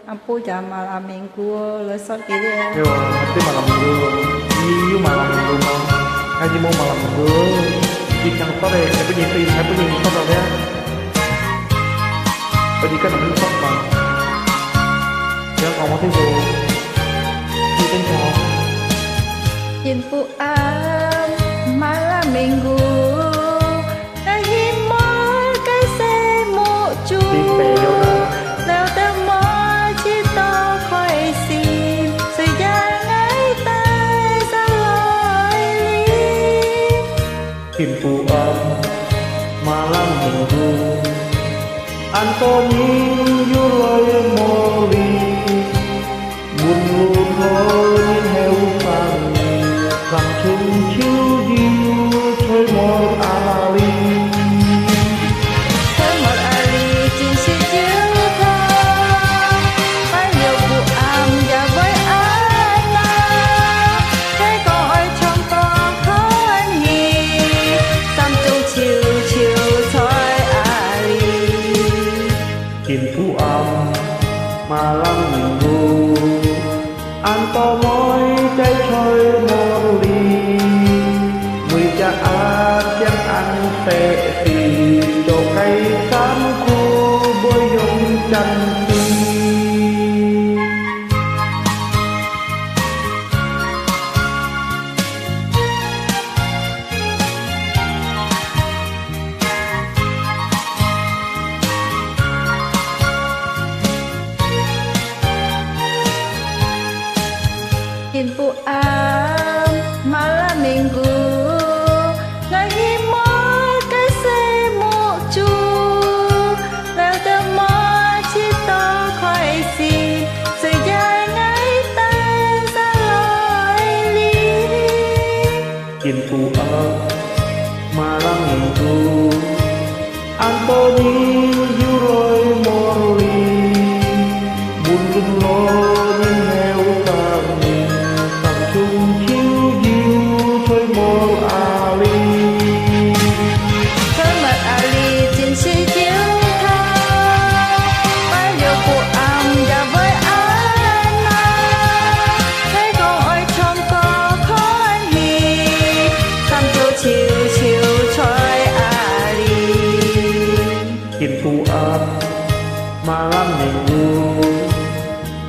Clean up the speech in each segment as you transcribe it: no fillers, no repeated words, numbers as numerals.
Ampu jam malam minggu lesot gitu ya. Yo, nanti malam minggu. Iya malam minggu mau. Ngaji mau malam minggu. Di kantor ya, saya punya kantor ya. Pendidikan namanya kantor bang. Yang kamu tuh di kantor. Nhìn phụ am malam minggu. Ngaji mỗi cái xe mộ chu. Đi bè vô đó. Leo tới mỗi chỉ to khỏi xin. Sự gian ấy tay ra lối lý. Kim phụ âm malam minggu. Antoni Yuloy Moli buồn luôn thôi heo vàng rằng chung chiếu diêu thôi một ali Thôi một ali chính sự chiếu thơ. Phải nhiều vụ am và với ai nào. Thế có ơi trong to khó anh hi. Tâm trung chiều chiều thôi ali. Kim phụ âm malam minggu Anto môi trái chơi một ly Mười cha chẳng ăn tệ thì cho cây xám cô bôi dùng chân đi Nhìn phụ am malam minggu. Ngaji mỗi cái xe mộ chu. Leo tới mỗi chỉ to khỏi xin. Sự dài ngay tay ra lối lý. Kim phụ âm malam minggu Antoni Yuloy Moli buồn lo những heo vàng tầm chung chiếu diêu thôi một ali Thôi một ali chính sự chiếu thơ. Phải nhiều phụ am và với ai nào. Thế con ơi trong có khó anh hi. Tâm chiều chiều chiều trôi ali. Kim phụ âm malam minggu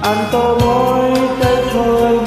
Anto môi trái trôi